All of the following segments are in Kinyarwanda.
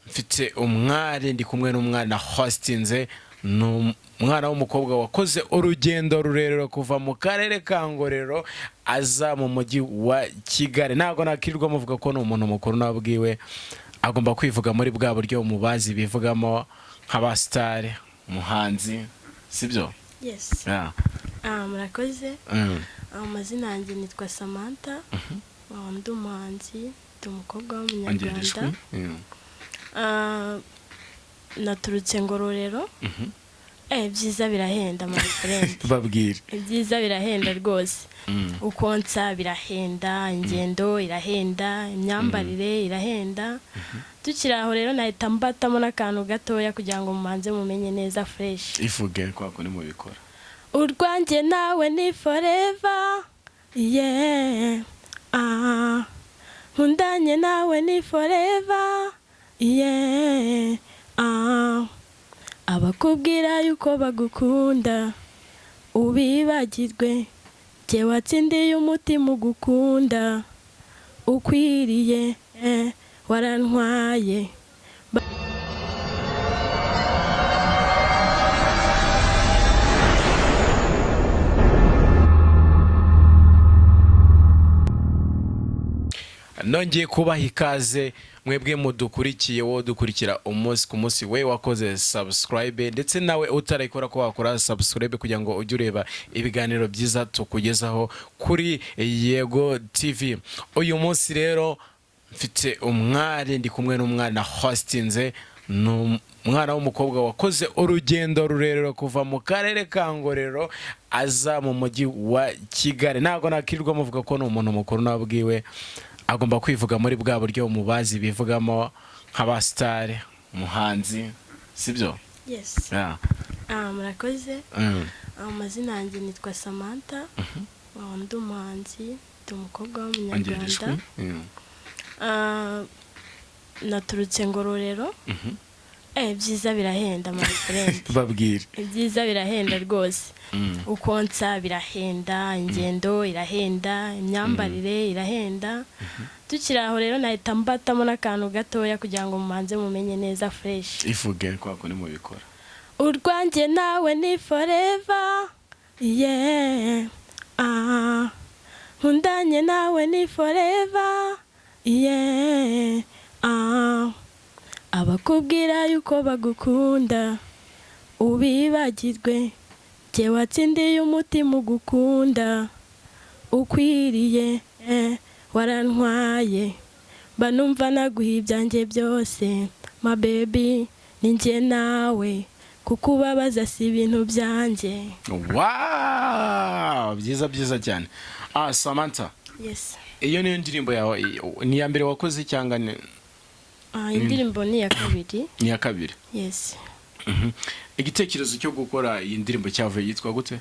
mfite umwari ndi kumwe n'umwana hostinze n'umwana w'umukobwa wakoze urugendo rurerure kuva mu karere ka Ngororero aza mu mujyi wa Kigali. Ntago nakirirwa muvuga ko ni umuntu mukuru nabwiwe agomba kwivuga muri bwa buryo umubazi bivugamo nk'abasitari umuhanzi sibyo? Yes. Yeah. Murakoze. Amazina yanjye nitwa Samantha. Ndi umuhanzi, ndi umukobwa w'umunyarwanda. Naturutse Ngororero. Byiza birahenda my friend. Babwire. Byiza birahenda rwose. Ukonsa birahenda, ingendo irahenda, imyambarire irahenda. Tukiraho rero nahita mbatamo n'akantu gatoya kugira ngo mumanze mumenye neza fresh. Ivuge kwako ni mubikora. Urwanjye nawe ni forever. Yeah. Nkundanye nawe ni forever. Yeah. Abakubwira yuko bagukunda ubibagirwe, jye watsindiye umutima ugukunda ukwiriye, warantwaye. Nongeye kubaha ikaze mwebwe mudukurikiye wo dukurikira umunsi ku munsi, we wakoze subscribe ndetse nawe utarayikora ko wakora subscribe kugira ngo ujye ureba ibiganiro byiza tukugezaho kuri Yego TV. Uyu munsi rero mfite umwari ndi kumwe n'umwana hostinze n'umwana w'umukobwa wakoze urugendo rurerure kuva mu karere ka Ngororero aza mu mujyi wa Kigali. Ntago nakirirwa muvuga ko ni umuntu mukuru nabwiwe agomba kwivuga muri bwa buryo umubazi bivugamo nk'abasitari umuhanzi sibyo? Yes. Yeah. Murakoze. Amazina yanjye nitwa Samantha. Ndi umuhanzi, ndi umukobwa w'umunyarwanda. Naturutse Ngororero. Byiza birahenda my friend. Babwire. Byiza birahenda rwose. Ukonsa birahenda, ingendo irahenda, imyambarire irahenda. Tukiraho rero nahita mbatamo n'akantu gatoya kugira ngo mumanze mumenye neza fresh. Ivuge kwako ni mubikora. Urwanjye nawe ni forever. Yeah. Nkundanye nawe ni forever. Yeah. Abakubwira yuko bagukunda ubibagirwe, jye watsindiye umutima ugukunda ukwiriye, warantwaye. Banumva naguha ibyanjye byose my baby, ni njye nawe kukubabaza si ibintu byanjye. Wow, byiza cyane. Samantha. Yes. Iyo niyo ndirimbo yawe ni ya mbere wakoze cyangwa ni indirimbo ni ya kabiri? Ni ya kabiri. Yes. Igitekerezo cyo gukora iyi ndirimbo cyavuye yitwa gute?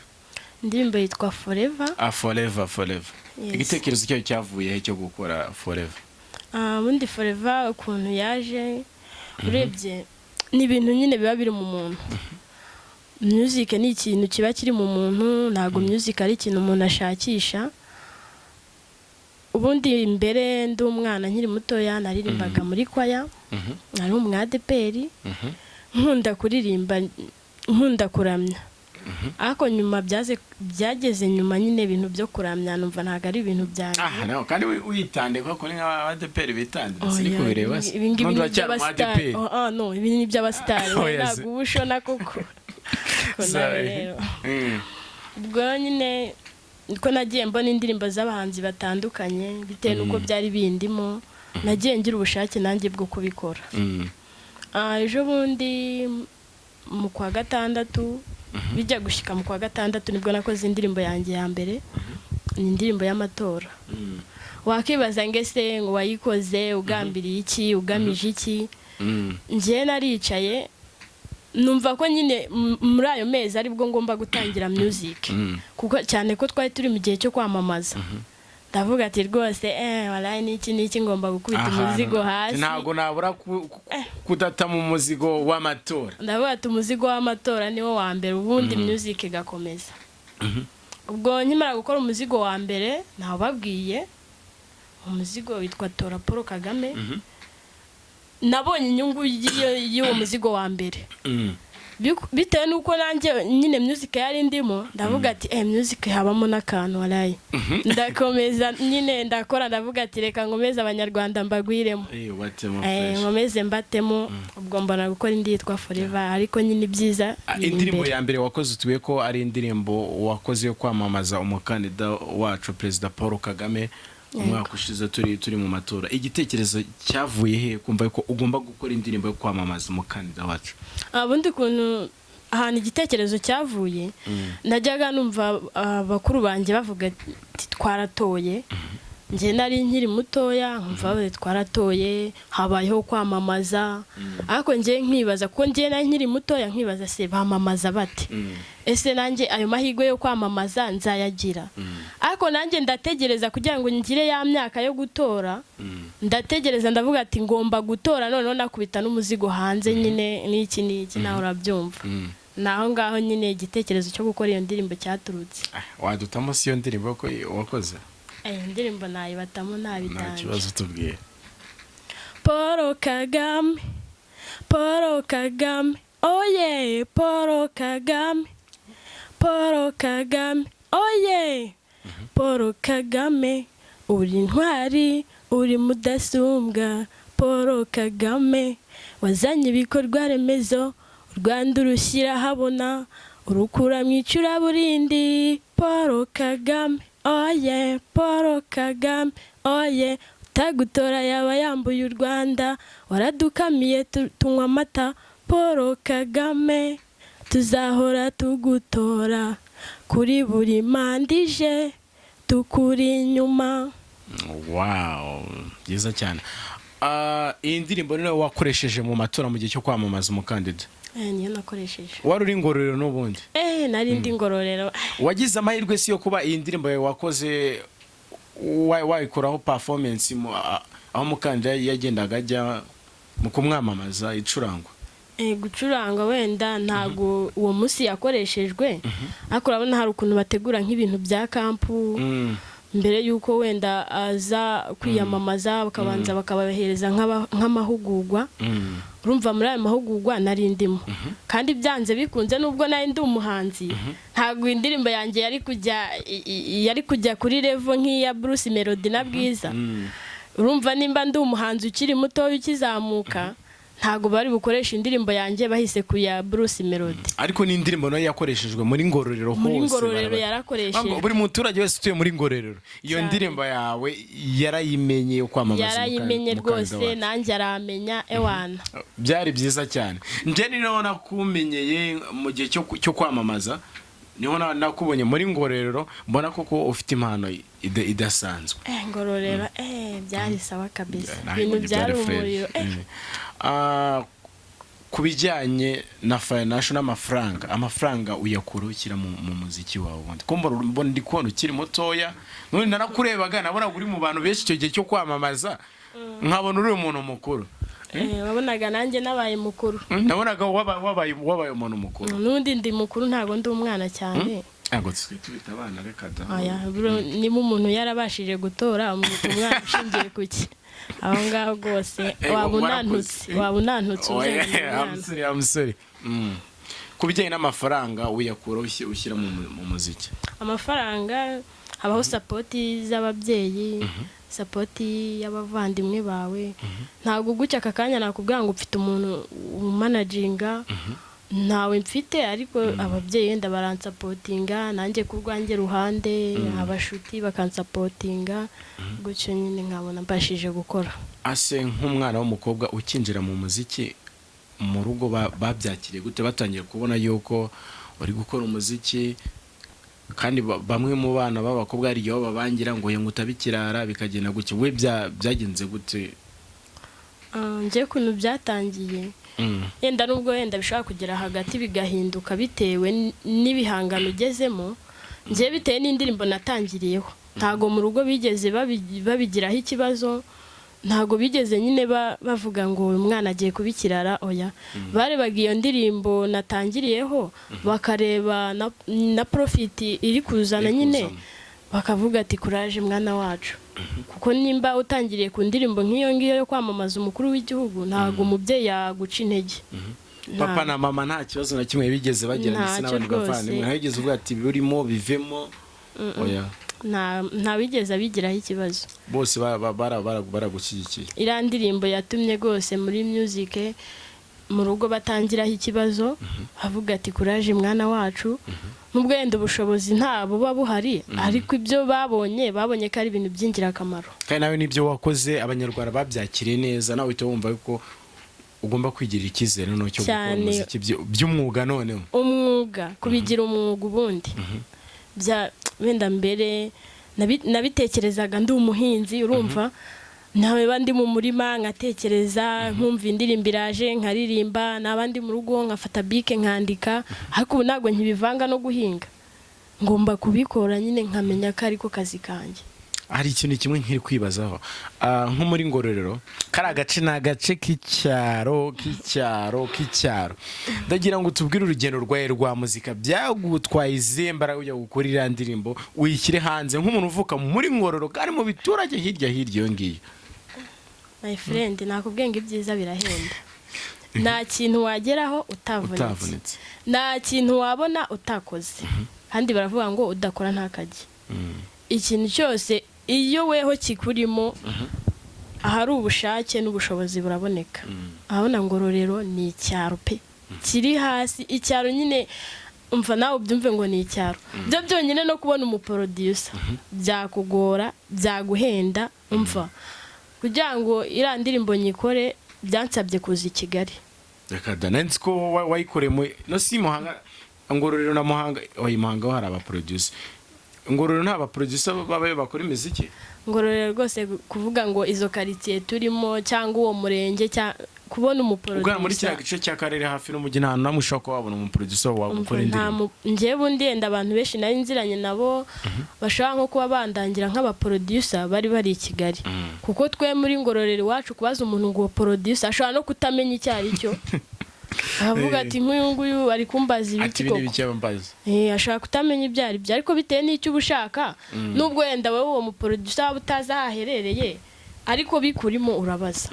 Indirimbo yitwa Forever. Forever. Yes. Igitekerezo cyo cyavuye cyo gukora Forever. Bundi Forever ukuntu yaje urebye ni ibintu nyine biba biri mu muntu. Music ni ikintu kiba kiri mu muntu, ntago music ari ikintu umuntu ashakisha. Ubundi imbere ndi umwana nkiri mutoya naririmbaga muri kwaya. Nari umwadeperi. Nkunda kuririmba, nkunda kuramya. Ariko nyuma byageze nyuma nyine ibintu byo kuramya numva ntago ari ibintu byanjye. No, kandi uyitande ko ni nk'abadeperi bitandira siri kubireba. Ibi by'abasitari. No, ibi ni by'abasitari. Ntago ubushona koko. Ubwo nyine ko nagiye mbona indirimbo z'abahanzi batandukanye bitewe nuko byari bindimo, nagiye ngira ubushake nanjye bwo kubikora. Ejo bundi mu kwa gatandatu bijya gushika mu kwa gatandatu nibwo nakoze indirimbo yanjye ya mbere, ni indirimbo y'amatora. Wakibaza ngese ngo wayikoze ugambiriye iki, ugamije iki? Ngiye naricaye numva ko nyine muri ayo mezi aribwo ngomba gutangira music, kuko cyane ko twari turi mu gihe cyo kwamamaza. Ndavuga ati rwose walayi niki ngomba gukubita umuzigo hasi. Ntago nabura kudata mu muzigo w'amatora. Ndavuga ati umuzigo w'amatora niwo wa mbere, ubundi music igakomeza. Ubwo nkimara gukora umuzigo wa mbere ntababwiye umuzigo witwa Tora Paul Kagame. nabonye inyungu y'uwo muzigo wa mbere bitewe nuko nanjye nyine music yari ndimo ndavuga ati music habamo n'akantu warayi ndakomeza nyine ndakora ndavuga ati reka ngomeze abanyarwanda mbagwiremo ngomeze mbatemo ubwo mbona gukora indi yitwa Forever ariko nyine byiza. Indirimbo ya mbere wakoze utuye ko ari indirimbo wakoze yo kwamamaza umukandida wacu Perezida Paul Kagame umwaka ushize turi mu matora. Igitekerezo cyavuye he kumva ko ugomba gukora indirimbo yo kwamamaza umukandida wacu? Abundi kuntu ahantu igitekerezo cyavuye najyaga numva abakuru banjye bavuga ati twaratoye, nje nari nkiri mutoya nkumva twaratoye habayeho kwamamaza ariko nje nkibaza ko nje nari nkiri mutoya nkibaza se bamamaza bate ese nanjye ayo mahirwe yo kwamamaza nzayagira ariko nanjye ndategereza kugira ngo ngire ya myaka yo gutora ndategereza ndavuga ati ngomba gutora none nakubita n'umuzigo hanze nyine n'iki naho urabyumva naho ngaho nyine igitekerezo cyo gukora iyo ndirimbo cyaturutse. Wadutamo si iyo ndirimbo ko wakoze? Indirimbo nayibatamo ntabidanje. Nta kibazo tubwiye. Paul Kagame, Paul Kagame, oh yeah, Paul Kagame, Paul Kagame, oh yeah, Paul Kagame, uri ntwari, uri mudasumbwa, Paul Kagame, wazanye ibikorwa remezo, Rwanda urushyira habona, urukura mwicura burindi, Paul Kagame. Oh yeah, Paul Kagame, oh yeah, utagutora yaba yambuye u Rwanda, waradukamiye tunywa amata, Paul Kagame, tuzahora tugutora, kuri buri mandije, tukuri inyuma. Wow, byiza cyane. Iyi ndirimbo niyo wakoresheje mu matora mu gihe cyo kwamamaza umukandida? Niyo nakoresheje. Wari uri Ngororero n'ubundi? Nari ndi Ngororero. Wagize amahirwe si yo kuba iyi ndirimbo wakoze wayikoraho performance aho umukandida yagendaga ajya mu kumwamamaza icurangwa? Gucuranga wenda ntago uwo munsi yakoreshejwe ariko urabona hari ukuntu bategura nk'ibintu bya kampu mbere yuko wenda aza kwiyamamaza bakabanza bakabahereza nk'amahugurwa. Urumva muri ayo mahugurwa nari ndimo kandi byanze bikunze nubwo nari ndi umuhanzi ntago indirimbo yanjye yari kujya kuri level nk'iya Bruce Melody na Bwiza. Urumva nimba ndi umuhanzi ukiri muto ukizamuka ntago bari bukoresha indirimbo yanjye bahise kuya Bruce Melody. Ariko ni indirimbo nayo yakoreshejwe muri Ngororero hose. Muri Ngororero yarakoresheje. Buri muturage wese utuye muri Ngororero iyo ndirimbo yawe yarayimenye yo kwamamaza. Yarayimenye rwose nanjye aramenya ewana. Byari byiza cyane. Nje niho nakumenyeye mu gihe cyo kwamamaza. Niho nakubonye muri Ngororero mbona koko ufite impano idasanzwe. Ngororero byari sawa kabisa. Ibintu byari umuriro. Kubijyanye na financial amafaranga uyakura ukira mu muziki wawe ubundi ko mbona ndi kubona ukiri mutoya none narakurebaga nabona uri mu bantu benshi icyo gihe cyo kwamamaza nkabona uri umuntu mukuru. Wabonaga nanjye nabaye mukuru. Nabonaga wabaye umuntu mukuru. Nundi ndi mukuru ntago ndi umwana cyane. Ntago twita abana reka da. Niba umuntu yarabashije gutora umwana ushingiye kuki aho ngaho rwose wabunantutse amusore. Kubijyanye n'amafaranga uyakura ushyira mu muziki? Amafaranga habaho sapoti z'ababyeyi, sapoti y'abavandimwe bawe. Ntago gucya aka kanya nakubwira ngo ufite umuntu umanaginga ntawe mfite ariko ababyeyi wenda baransapotinga nanjye ku rwanjye ruhande abashuti bakansapotinga gutyo nyine nkabona mbashije gukora. Ase nk'umwana w'umukobwa ukinjira mu muziki mu rugo babyakiriye gute batangiye kubona yuko uri gukora umuziki kandi bamwe mu bana b'abakobwa ari yo babangira ngo ye ngutabikirara bikagenda gutyo we byagenze gute? Nje kuntu byatangiye yenda nubwo yenda bishaka kugera hagati bigahinduka bitewe n'ibihangano ugezemo. Nje bitewe n'indirimbo natangiriyeho ntago mu rugo bigeze babigiraho ikibazo, ntago bigeze nyine bavuga ngo uyu mwana agiye kubikirara oya. Barebaga iyo ndirimbo natangiriyeho bakareba na profit iri kuzana nyine bakavuga ati kuraje mwana wacu, kuko nimba utangiriye ku ndirimbo nk'iyo ngiyo yo kwamamaza umukuru w'igihugu ntabwo umubyeyi yaguca intege. Papa na mama nta kibazo na kimwe bigeze bagira ndetse n'abandi bavandimwe ntibigeze uvuga ati birimo bivemo, oya nta bigeze abigiraho ikibazo, bose baragushyigikiye. iriya ndirimbo yatumye rwose muri music mu rugo batangiraho ikibazo, avuga ati kuraje mwana wacu, nubwo wenda ubushobozi nta buba buhari, ariko ibyo babonye ko ari ibintu by'ingirakamaro. Kandi nawe n'ibyo wakoze abanyarwanda babyakiriye neza, nawe uhita wumva ko ugomba kwigirira icyizere no cyo gukora umuziki by'umwuga. Noneho umwuga kubigira umwuga ubundi wenda mbere nabitekerezaga ndi umuhinzi, urumva nawe bandi mu murima nkatekereza nkumva indirimbo iraje nkaririmba, n'abandi mu rugo nkafata bike nkandika, ariko ubu ntabwo nkibivanga no guhinga, ngomba kubikora nyine nkamenya ko ariko kazi kanjye. Hari ikintu kimwe nkiri kwibazaho, nko muri Ngororero kari agace ni agace k'icyaro, ndagira ngo tubwire urugendo rwawe rwa muzika, byagutwaye izihe mbaraga ujya gukora iriya ndirimbo uyishyire hanze nk'umuntu uvuka muri Ngororero kandi mu biturage hirya iyo ngiyo? My friend, nakubwiye ngo ibyiza birahenda. Nta kintu wageraho utavunitse, nta kintu wabona utakoze, kandi baravuga ngo udakora ntakajye. Ikintu cyose iyo weho kikurimo ahari ubushake n'ubushobozi buraboneka. Abona Ngororero ni icyaro pe, kiri hasi, icyaro nyine umva nawe ubyumve ngo ni icyaro. Byo byonyine no kubona umuproducer byakugora, byaguhenda, umva kugira ngo iriya ndirimbo nyikore byansabye kuza i Kigali. Reka nanzi ko wayikoreye no si Muhanga. Ngororero na Muhanga, Muhanga hari abaproducer. Ngororero nta baproducer babaye bakora imiziki. Ngororero rwose kuvuga ngo izo quartier turimo cyangwa uwo murenge kubona umuproducer. Ubwo muri kiriya gice cy'akarere hafi n'umujyi nta namwe ushaka wabona umuproducer wagukora indirimbo. Nje bundi enda abantu benshi nari nziranye nabo bashaka nko kuba bandangira nk'abaproducer bari i Kigali, kuko twe muri Ngororero iwacu kubaza umuntu ngo producer ashobora no kutamenya icyo ari cyo. Avuga ati nk'uyu nguyu ari kumbaza ibiki koko, ashaka kutamenya ibyo ari byo, ariko bitewe n'icyo ubushaka, nubwo wenda wowe uwo muproducer utazi aho aherereye, ariko bikurimo urabaza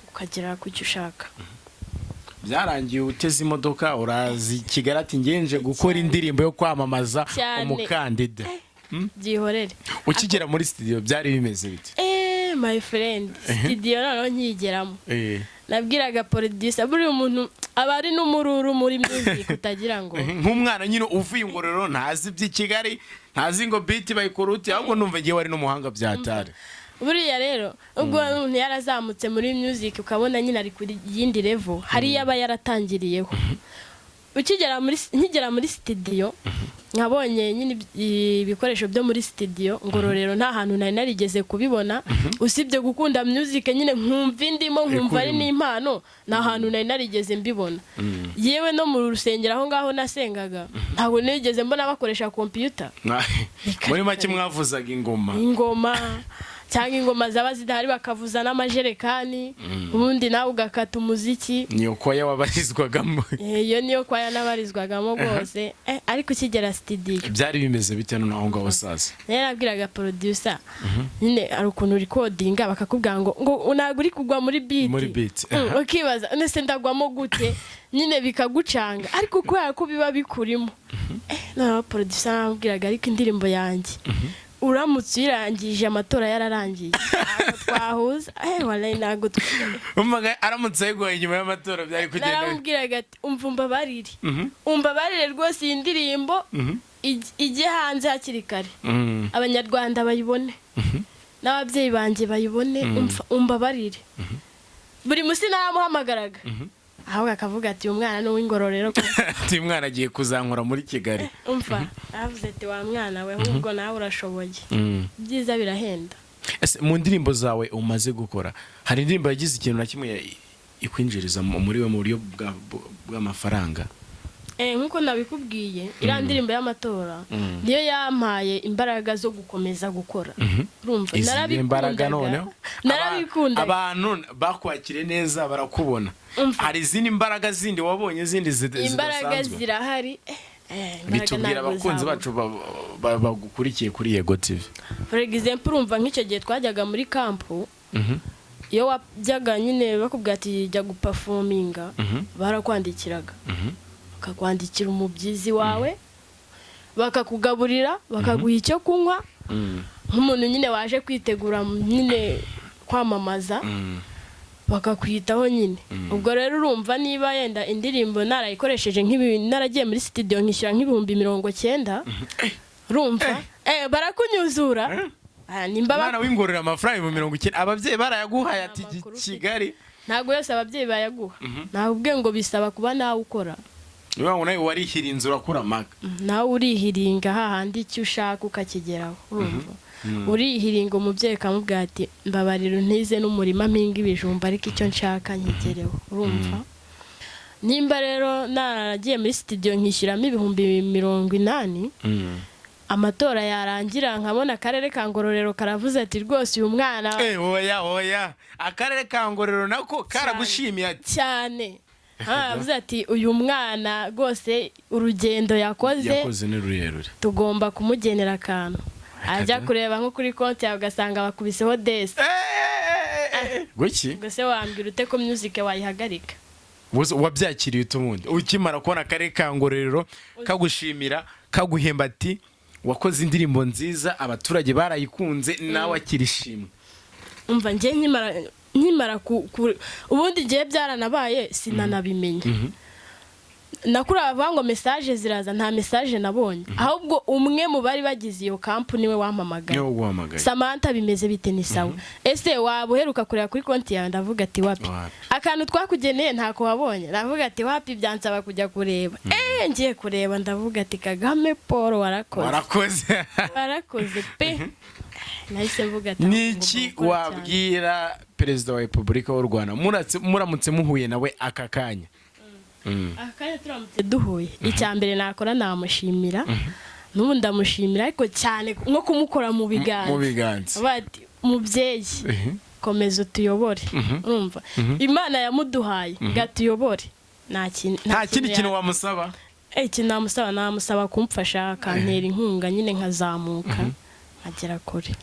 ukagera ku cyo ushaka. Byarangiye uteze imodoka urazi Kigali ati ngenje gukora indirimbo yo kwamamaza umukandida. Byihorere. Ukigera muri studio byari bimeze bite? My friend, studio noneho nkigeramo nabwiraga producer buri umuntu aba ari n'umururu muri music utagira ngo nk'umwana nyine uvuye Ngororero ntazi by'i Kigali, ntazi ngo beat bayikora uti, ahubwo numva ngiye wari n'umuhanga byatare. Buriya rero ubwo umuntu yarazamutse muri music ukabona nyine ari kuri yindi level, hari yaba yaratangiriyeho. Nkigera muri studio nkabonye nyine ibikoresho byo muri studio Ngororero nta hantu nari narigeze kubibona, usibye gukunda music nyine nkumva indimo nkumva ari n'impano, nta hantu nari narigeze mbibona. Yewe no mu rusengero aho ngaho nasengaga ntabwo nigeze mbona bakoresha computer. Muri make mwavuzaga ingoma cyangwa ingoma zaba zidahari bakavuza n'amajerekani, ubundi nawe ugakata umuziki. Niyo kwaya wabarizwagamo. Iyo niyo kwaya nabarizwagamo rwose. Ariko ukigera studio byari bimeze bite none aho ngaho sasa? Narabwiraga producer nyine ari ukuntu recordinga bakakubwira ngo ntabwo uri kugwa muri beat. Ukibaza nese ndagwamo gute, nyine bikagucanga, ariko kubera ko biba bikurimo. Na producer arambwiraga ariko indirimbo yanjye uramutse uyirangije amatora yararangiye twahuza wallahi ntago umvaga aramutse yegoye nyuma y'amatora byari kugenda. Narambwiraga ati umbabarire rwose iyi ndirimbo ijye hanze hakiri kare, abanyarwanda bayibone n'ababyeyi banjye bayibone, umbabarire. Buri musi naramuhamagaraga aho akavuga ati umwana no w'Ingororero ati umwana agiye kuzankura muri Kigali. Umva avuze ati wa mwana we ahubwo nawe urashoboye. Byiza birahenda. Ese mu ndirimbo zawe umaze gukora hari indirimbo yagize ikintu na kimwe ikwinjiriza muri we mu buryo bw'amafaranga? Nkuko nabikubwiye iriya ndirimbo y'amatora niyo yampaye imbaraga zo gukomeza gukora. Urumva narabikunda abantu bakwakire neza barakubona. Hari izindi imbaraga zindi wabonye zindi zidasanzwe? Imbaraga zirahari bitubwira abakunzi bacu bagukurikiye kuri Yego TV. For example urumva nk'icyo gihe twajyaga muri kampu iyo wajyaga nyine bakubwira ati jya guperforminga barakwandikiraga bakakwandikira umubyizi wawe bakakugaburira bakaguha icyo kunywa nk'umuntu nyine waje kwitegura nyine kwamamaza bakakwitaho nyine ubwo rero urumva niba yenda indirimbo narayikoresheje naragiye muri studio nkishyura nk'ibihumbi 90 urumva barakunyuzura nimba bana wingorera amafaranga 90 abavyeyi barayaguhaye ati Kigali ntago yose abavyeyi bayaguha ntabwo ngo bisaba kuba nawe ukora niba ngo nawe warihirinze urakura maga nawe urihiringa hahandi icyo ushaka ukakigeraho urumva urihiringa umubyeyi kamubwira ati mbabarira ntize n'umurima mpinga ibijumba ariko icyo nshaka nkigereho urumva nimba rero naragiye muri studio nkishyiramo ibihumbi 80 amatora yarangira nkabona akarere ka Ngororero karavuze ati rwose uyu mwana oya akarere ka Ngororero nako karagushimiye cyane avuze ati uyu mwana rwose urugendo yakoze ni rurerure tugomba kumugenera akantu ajya kureba nko kuri konti yawe ugasanga bakubiseho desi guki gose wambwira ute ko music wayihagarika wabyakiriye utumundi ukimara kubona akarere ka Ngororero kagushimira kaguhemba ati wakoze indirimbo nziza abaturage barayikunze nawe akirishimwe umva ngiye nkimara ubundi gihe byaranabaye sinanabimenya nakuri avango message ziraza nta message nabonye ahubwo umwe mu bari bagize iyo kampu niwe wampamagaye Samantha bimeze bite ni sawa ese wabuheruka kureba kuri konti yawe ndavuga ati wapi akantu twakugeneye ntako wabonye ndavuga ati wapi byansaba kujya kureba ngiye kureba ndavuga ati Kagame Paul warakoze pe nahise mvuga ati niki wabwira perezida wa Repubulika y'u Rwanda muramutse muhuye nawe aka kanya akanya turamutse duhuye icyambere nakora namushimira n'ubu ndamushimira ariko cyane nko kumukora mu biganza bati mubyeyi komeza utuyobore urumva Imana yamuduhaye gatuyobore nta kindi kintu wamusaba namusaba kumfasha akantera inkunga nyine nkazamuka agera kure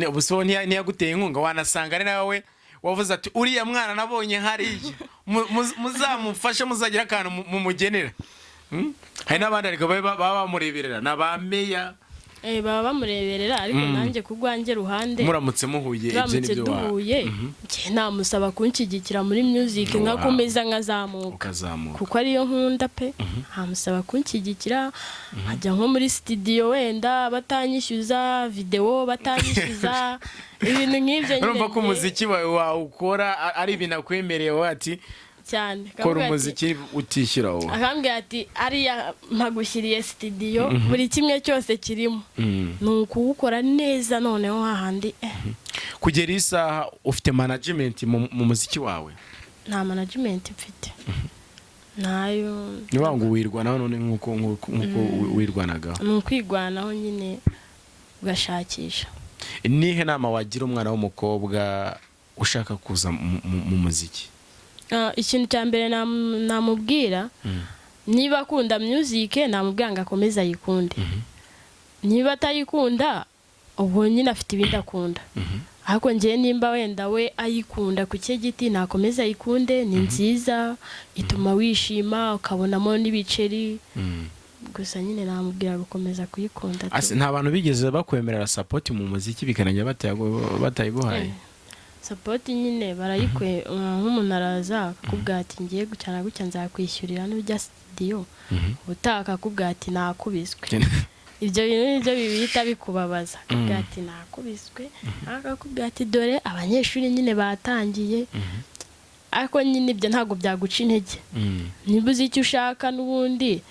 ubusoni ntiyaguteye inkunga wanasanga ari nawe wavuze ati uriya mwana nabonye hariya muzamufashe muzagira akantu mumugenera hari n'abandi ariko baba bamureberera n'abameya baba bamureberera ariko nanjye kugwange ruhande muramutse muhuye ibyo nibyo duhuye namusaba kunshyigikira muri music nkakomeza nkazamuka kuko ariyo nkunda pe hamusaba kunshyigikira ajya nko muri studio wenda batanyishyuza video batanyishyuza ibintu nk'ibyo nyine urumva ko umuziki wawe wawukora ari ibintu akwemereye ati cyane kora umuziki utishyura wowe akambwira ati ariya mpagushyiriye studio buri kimwe cyose kirimo nuko ukora neza noneho hahandi kugera isaha ufite management mu muziki wawe nta management mfite nayo niba ngo wirwanaho none nkuko wirwanagaho nukwigwanaho nyine ugashakisha nihe nama wagira umwana w'umukobwa ushaka kuza mu muziki ikintu cya mbere namubwira niba akunda music namubwira ngo akomeze ayikunde niba atayikunda ubwo nyine afite ibindi akunda ariko ngiye nimba wenda we ayikunda ku cye giti nakomeze ayikunde ni nziza ituma wishima ukabonamo n'ibiceri gusa nyine namubwira gukomeza kuyikunda nta bantu bigeze bakwemerera support mu muziki bikanajya batayiguhaye support nyine barayikwe nk'umuntu araza akubwira ati ngiye gucana gutya nzakwishyurira n'ujya studio utaka akubwira ati nakubiswe ibyo bintu nibyo bibita bikubabaza akubwira ati nakubiswe akakubwira ati dore abanyeshuri nyine batangiye ariko nyine ibyo ntago byaguca intege niba uzi icyo ushaka n'ubundi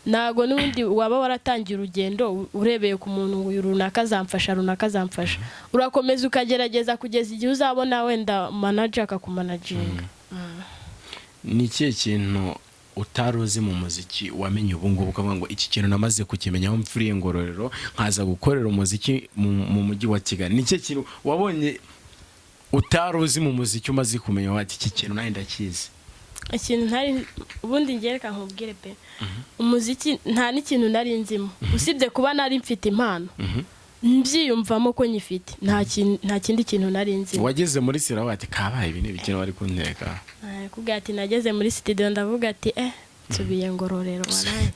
ntago n'ubundi waba waratangiye urugendo urebeye ku muntu runaka azamfasha urakomeza ukagerageza kugeza igihe uzabona wenda manager akakumanaginga ni ikihe kintu utaruzi mu muziki wamenye ubu ngubu ukavuga ngo iki kintu namaze kukimenya aho mfuriye Ngororero nkaza gukorera umuziki mu mujyi wa Kigali ni ikihe kintu wabonye utaruzi mu muziki umaze kumenya wati iki kintu nawe ndakizi ikintu ntari ubundi ngereka nkubwire pe umuziki nta n'ikintu nari nzimo usibye kuba nari mfite impano mbyiyumvamo ko nyifite nta kindi kintu nari nzimo. wageze muri sira wati kabaye ibi n'ibikino bari kunteka kubwira ati nageze muri studio ndavuga ati nsubiye Ngororero waraye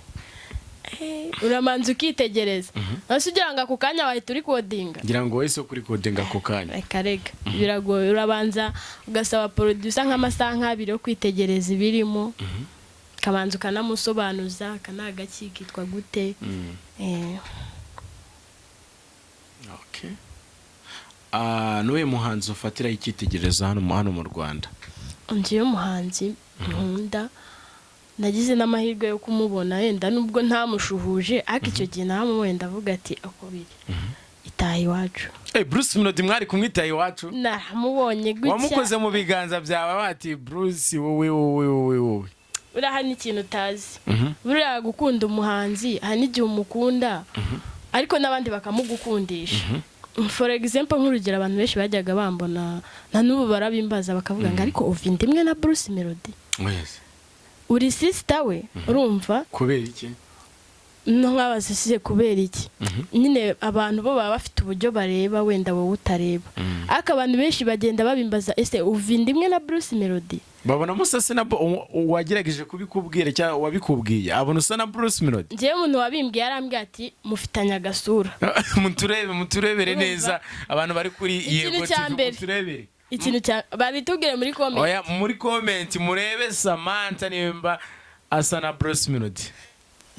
uramanza ukitegereza nose ugira ngo ako kanya wahita uri kodinga ngira ngo wese kuri kodinga ako kanya karega biragoye urabanza ugasaba producer nk'amasaha nk'abiri yo kwitegereza ibirimo kabanza ukanamusobanuza kanagakikitwa gute okay nuwe muhanzi ufatira ikitegereza hano mu Rwanda? ngiye umuhanzi nkunda nagize n'amahirwe yo kumubona yenda nubwo ntamushuhuje ariko icyo gihe namubonye ndavuga ati ako biri itaha iwacu. Bruce Melody mwari kumwitaha iwacu? Namubonye gutya wamukoze mu biganza byawe bati Bruce wowe uraha n'ikintu utazi buriya gukunda umuhanzi hari n'igihe umukunda ariko n'abandi bakamugukundisha. For example nk'urugero abantu benshi bajyaga bambona na n'ubu barabimbaza bakavuga ngo ariko uva indimwe na Bruce Melody. Yes. Uri sister we urumva kubera iki? Nk'abasisiye kubera iki? Nyine abantu bo baba bafite uburyo bareba wenda wowe utareba. Ariko abantu benshi bagenda babimbaza ese uva indimwe na Bruce Melody. Babona musase na wagerageje kubikubwira cyangwa wabikubwiye abona usa na Bruce Melody? Ngiye umuntu wabimbwiye arambwiye ati mufitanya agasura. muturebere neza abantu bari kuri Yego TV muturebere. Ikintu cya babitubwire muri comment. Oya muri comment murebe Samantha nimba asa na Bruce Melody.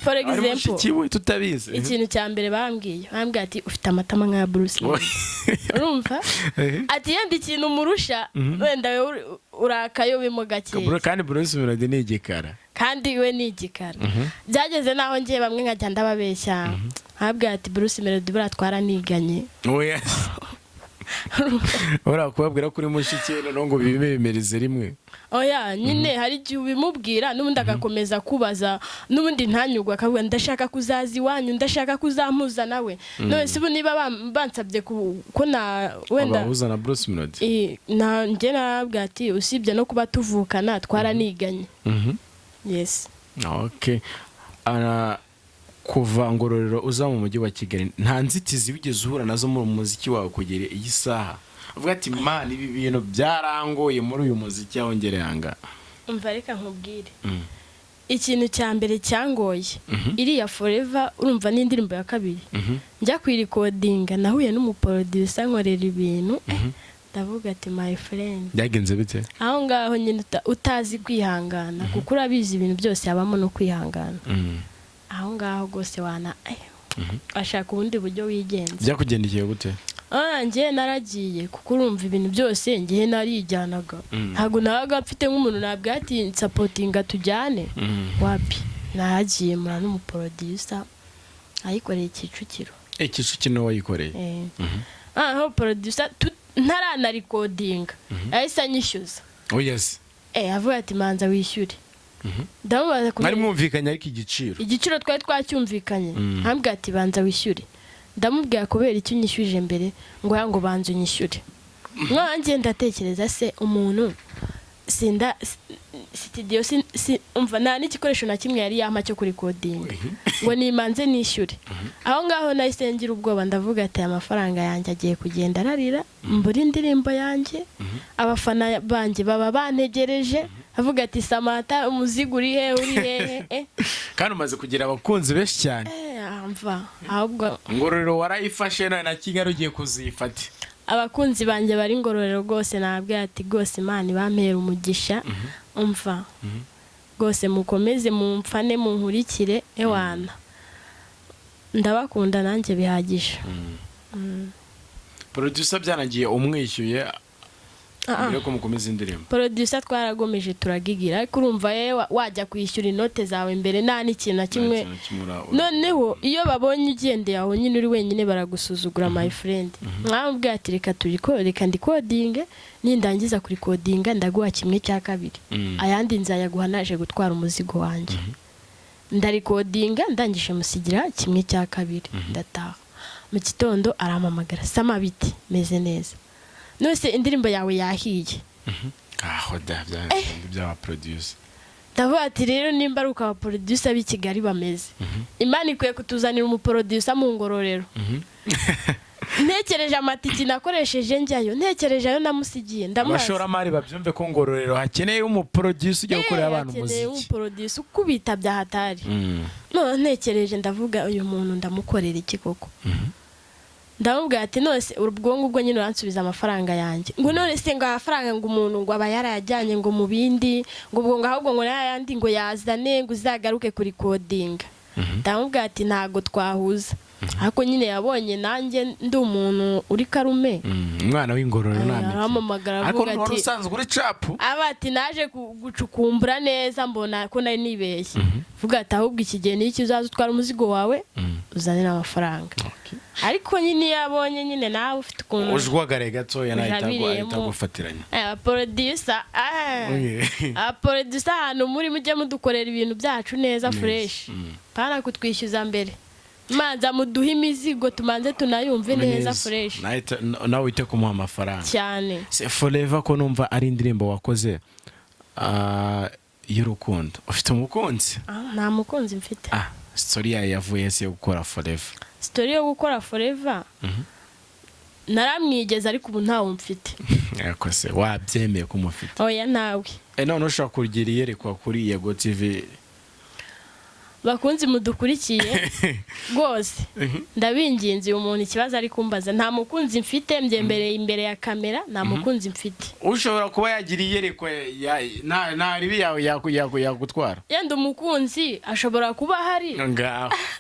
For example tutabizi ikintu cya mbere bambwiye ati ufite amatama nka Bruce Melody. Urumva ati yandi ikintu murusha wenda urakayo bimo gake kandi Bruce Melody ni igikara kandi we ni igikara. Byageze naho ngiye bamwe nkajya ndababeshya habwa ati Bruce Melody buratwara niganye. Oya ora kubabwira kuri mushiki no ngo bibemereze rimwe. Oya nyine hari igihe ubimubwira n'ubundi agakomeza kubaza n'ubundi ntanyugwa akavuga ndashaka kuzazi wanyu ndashaka kuzampuza nawe. None sibo niba bansabye ko na wenda abahuza na Bruce Melody na nge narabwa ati usibye no kuba tuvukana twaraniganye. Yes. Okay. Kuva Ngororero uza mu mujyi wa Kigali nta nzitizi wigeze uhura nazo mu muziki wawe kugera iyi saha uvuga ati man ibi bintu byarangoye muri uyu muziki aho ngereyanga? Umva reka nkubwire ikintu cya mbere cyangoye iriya Forever urumva n'indirimbo ya kabiri njya kwirikodinga nahuye n'umuproducer nkorera ibintu ndavuga ati my friend byagenze bite? aho ngaho nyine utazi kwihangana kuko urabizi ibintu byose habamo no kwihangana. Aho ngaho gose wana ashaka ubundi buryo wigenza. Byakugendekeye gute? Ngiye naragiye kuko urumva ibintu byose ngiye narijyanaga ntago nabaga mfite nk'umuntu nabwo ati supportinga tujyane wapi nahagiye mura n'umuproducer ayikoreye Kicukiro. Kicukiro wayikoreye? aho producer ntarana recordinga ahise anyishyuza. Oh yes. Avuga ati manza wishyure. Ndamubaza ko mwari mwumvikanye ariko igiciro twari twacyumvikanye ambwira ati banza wishyure. Ndamubwira kubera icyo unyishyuje mbere ngo banza unyishyure. Mwanjye ndatekereza se umuntu sinda studio umva nta n'igikoresho na kimwe yari yama cyo kuri coding ngo nimanze nishyure. Aho ngaho nahise ngira ubwoba ndavuga ati amafaranga yanjye agiye kugenda ararira mbura indirimbo yanjye abafana banjye baba bantegereje avuga ati Samantha umuzigo uri hehe kandi umaze kugira abakunzi benshi cyane. Mva ahubwo Ngororero warayifashe na Kigali ugiye kuzifata. Abakunzi banjye bari Ngororero rwose nabwira ati rwose Imana bampera umugisha umva rwose mukomeze mumfane munkurikire ewana ndabakunda nanjye bihagije. Producer byanagiye umwishyuye Mbere ko mukomeza indirimbo. Producer twaragomeje turagigira ariko urumva wajya kwishyura inote zawe mbere nta n'ikintu na kimwe. Noneho iyo babonye ugendeye aho nyine uri wenyine baragusuzugura my friend. Mwambwira ati reka reka ndikodinge nindangiza kuri kodinga ndaguha kimwe cya kabiri. Ayandi nzayaguha naje gutwara umuzigo wanjye. Ndarikodinga ndangije musigira kimwe cya kabiri ndataha. Mu gitondo arampamagara Sama biti meze neza. Nose indirimbo yawe yahiye. aho byaba producer ndavuga ati rero nimba ari uko abaproducer b'i Kigali bameze Imana ikwiye kutuzanira umuproducer mu Ngororero ntekereje amatiki nakoresheje njyayo ntekereje ayo namusigiye ndamubaza abashoramari babyumve ko Ngororero hakeneye umuproducer ujya gukorera abantu hakeneye umuziki umuproducer ukubita bya hatari none ntekereje ndavuga uyu muntu ndamukorera iki koko ndamubwira ati none ubwo ngubwo nyine uransubiza amafaranga yanjye ngo none se ngo amafaranga ngo umuntu ngo aba yarayajyanye ngo mu bindi ngo ubwo ngo ahubwo ngo n'ayandi ngo yazane ngo uzagaruke kuri codinga ndamubwira ati ntago twahuza ariko nyine yabonye nanjye ndi umuntu uri karume umwana w'Ingororero namwe aramamagara avuga ati usanzwe uri capu ati naje gucukumbura neza mbona ko nari nibeshye vuga ati ahubwo iki gihe n'iki uzaza utwara umuzigo wawe uzane n'amafaranga ariko nyine yabonye nyine nawe ufite ukuntu ujwagare gatoya nahita gufatiranya producer producer ahantu muri mujye mudukorera ibintu byacu neza fresh pana kutwishyuza mbere manza muduhe imizigo tumanze tunayumve neza fresh nawe wite kumuha amafaranga cyane Forever ko numva ari indirimbo wakoze y'urukundo ufite umukunzi nta mukunzi mfite story yawe yavuye se yo gukora Forever story yo gukora Forever naramwigeze ariko ubu ntawe mfite yako se wabyemeye ko umufite oya nawe none ushaka kugira iyerekwa kuri Yego TV bakunzi mudukurikiye rwose ndabinginze umuntu ikibazo ari kumbaza nta mukunzi mfite mbyembereye imbere ya kamera nta mukunzi mfite ushobora kuba yagira iyerekwa nta ribi yawe yagutwara yenda umukunzi ashobora kuba hari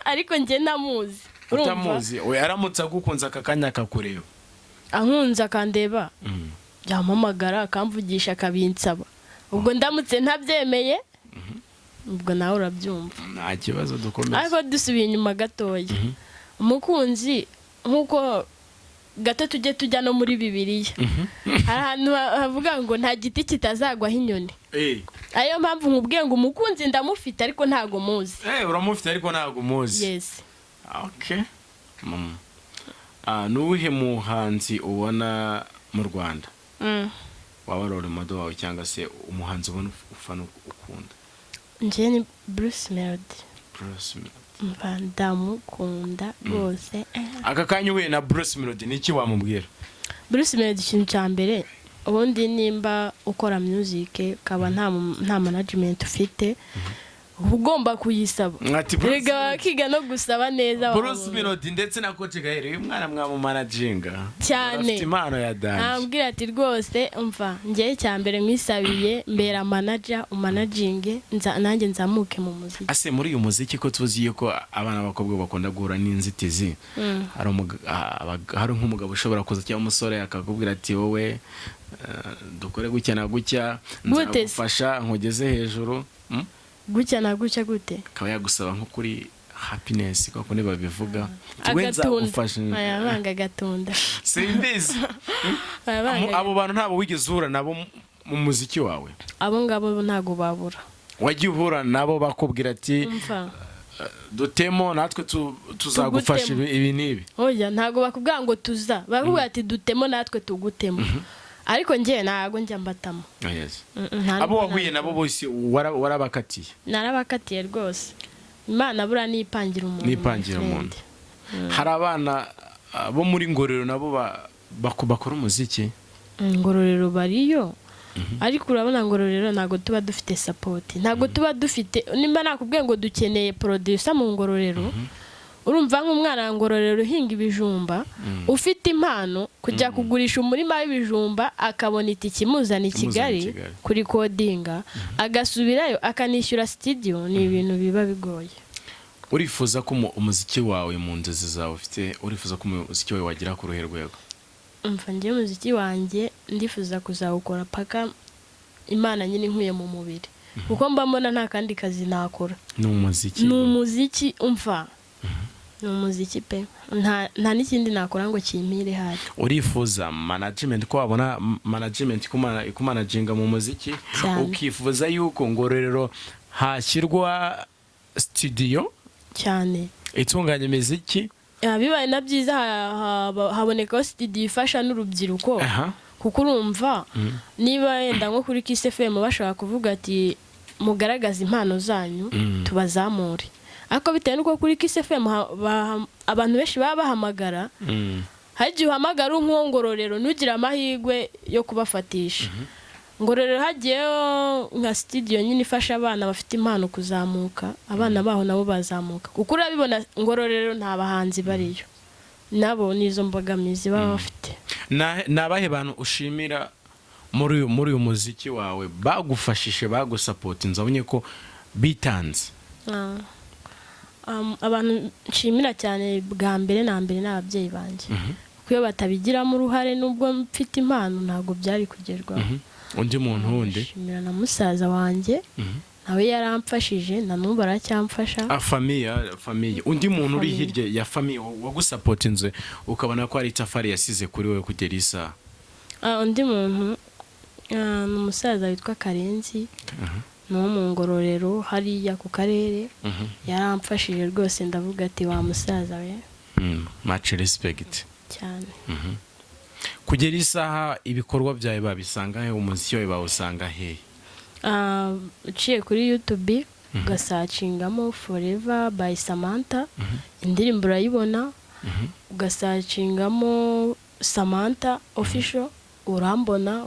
ariko njye namuzi utamuzi we aramutse agukunze aka kanya akakureba ankunze akandeba yampamagara akamvugisha akabinsaba ubwo ndamutse ntabyemeye ubwo nawe urabyumva nta kibazo dukomeze ariko dusubiye inyuma gatoya umukunzi nk'uko gato tujye tujya no muri Bibiliya hari ahantu havuga ngo nta giti kitazagwaho inyoni ariyo mpamvu nkubwiye ngo umukunzi ndamufite ariko ntago muzi uramufite ariko ntago muzi yes okay nuwuhe muhanzi ubona mu Rwanda waba role model wawe cyangwa se umuhanzi ubona ufana ukunda njye ni Bruce Melody ndamukunda rwose aka kanya uhuye na Bruce Melody niki wamubwira Bruce Melody ikintu cya mbere ubundi nimba ukora music ukaba nta management ufite ugomba kuyisaba rega kiga no gusaba neza Bruce Melody ndetse na Coach Gael uyu mwana mwamumanaginga cyane impano ya dance ambwira ati rwose umva njye cya mbere nkwisabiye mbera manager umanaginge nanjye nzamuke mu muziki ase muri uyu muziki ko tuzi yuko abana bakobwa bakunda guhura n'inzitizi hari nk'umugabo ushobora kuza cyangwa umusore akakubwira ati wowe dukore gutya na gutya nzagufasha nkugeze hejuru gutya na gutya gute akaba yagusaba nko kuri happiness kuko niba bivuga ayabanga agatunda simbizi abo bantu ntabo wigeze uhura nabo mu muziki wawe abo ngabo ntago babura wagiye uhura nabo bakubwira ati dutemo natwe tuzagufasha ibi n'ibi oya ntago bakubwira ngo tuza bakubwira ati dutemo natwe tugutemo ariko njye ntago njya mbatamo abo wahuye nabo bose warabakatiye narabakatiye rwose Imana bura nipangira umuntu hari abana bo muri Ngororero nabo bakora umuziki Ngororero bariyo ariko urabona Ngororero ntago tuba dufite support ntago tuba dufite nimba nakubwiye ngo dukeneye producer mu Ngororero urumva nk'umwana wa Ngororero uhinga ibijumba ufite impano kujya kugurisha umurima w'ibijumba akabona itiki muzana i Kigali kuri codinga agasubirayo akanishyura studio ni ibintu biba bigoye urifuza ko umuziki wawe mu nzozi zawe ufite urifuza ko umuziki wawe wagira ku ruhe rwego umva njye umuziki wanjye ndifuza kuzawukora paka Imana nyine nkuye mu mubiri kuko mbambona nta kandi kazi nakora ni umuziki umva ni umuziki pe nta n'ikindi nakora ngo kimpire hari urifuza management ko wabona management ikumanaginga mu muziki ukifuza yuko Ngororero hashyirwa studio cyane itunganya imiziki bibaye na byiza haboneka studio ifasha n'urubyiruko kuko urumva niba yenda nko kuri Kiss FM bashaka kuvuga ati mugaragaza impano zanyu tubazamure, ariko bitewe nuko kuri Kiss FM abantu benshi baba bahamagara, hagiye uhamagara nk'Ngororero nugira amahirwe yo kubafatisha. Ngororero hagiyeyo nka studio nyine ifasha abana bafite impano kuzamuka, abana baho nabo bazamuka, kuko urabibona Ngororero nta bahanzi bariyo, nabo nizo mbogamizi baba bafite. Nabahe bantu ushimira muri uyu muziki wawe bagufashije bagusapotinze abonye ko bitanze? Abantu nshimira cyane bwa mbere na mbere n'ababyeyi banjye, kuko iyo batabigiramo uruhare nubwo mfite impano ntabwo byari kugerwaho. Undi muntu wundi nshimira na musaza wanjye, nawe yaramfashije na n'ubu aracyamfasha. Famiye undi muntu uri hirya ya famiye wagusapotinze ukabona ko ari itafari yasize kuri wowe kugera isa? Undi muntu ni umusaza witwa Karenzi, no mu Ngororero hariya ku karere, yaramfashije rwose, ndavuga ati wa musaza we much respect cyane. Kugera isaha ibikorwa byawe babisanga he, umuziki wawe bawusanga he? Uciye kuri YouTube ugasacingamo Forever by Samantha, indirimbo urayibona, ugasacingamo Samantha official urambona,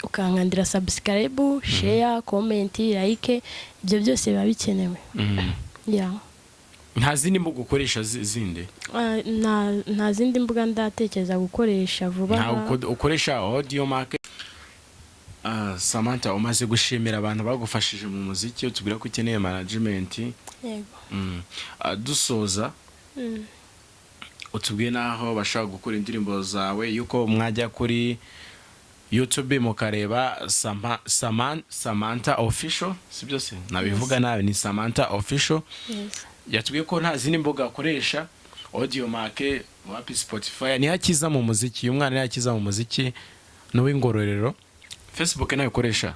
ukankandira subscribe, share, comment, like, ibyo byose biba bikenewe. Nta zindi mbuga ukoresha zindi? Nta zindi mbuga ndatekereza gukoresha vuba. Nta ukoresha audio market? Samantha, umaze gushimira abantu bagufashije mu muziki, utubwira ko ukeneye management. Yego. Dusoza utubwiye naho bashaka gukora indirimbo zawe, yuko mwajya kuri YouTube mukareba Samantha official, sibyo se? Nabivuga nawe ni Samantha official. Yatubwiye ko nta zindi mbuga akoresha, audio market, wapi Spotify, ni hakiza mu muziki. Uyu mwana ni hakiza mu muziki n'uw'Ingororero. Facebook nayo ukoresha?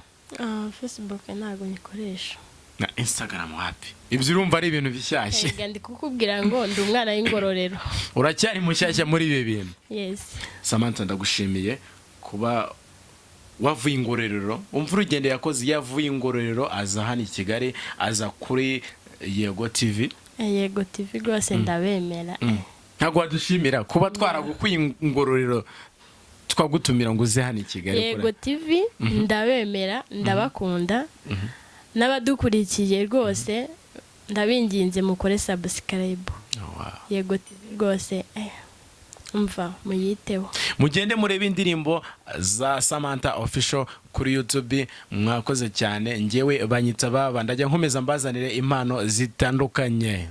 Facebook ntago nyikoresha. Na Instagram wapi? Ibyo urumva ari ibintu bishyashye. Ndi kukubwira ngo ndi umwana w'Ingororero. Uracyari mushyashya muri ibi bintu? Yes. Samantha, ndagushimiye kuba wavuye Ingororero. Umva urugendo yakoze, yavuye Ingororero aza hano i Kigali, aza kuri Yego TV. Yego TV rwose ndabemera. Ntago wadushimira kuba twaragukuye Ingororero twagutumira ngo uze hano i Kigali? Yego TV ndabemera, ndabakunda, n'abadukurikiye rwose ndabinginze mukore subscribe. Yego TV rwose umva muyiteho, mugende murebe indirimbo za Samantha official kuri YouTube. Mwakoze cyane. Ngewe banyita baba, ndajya nkomeza mbazanire impano zitandukanye.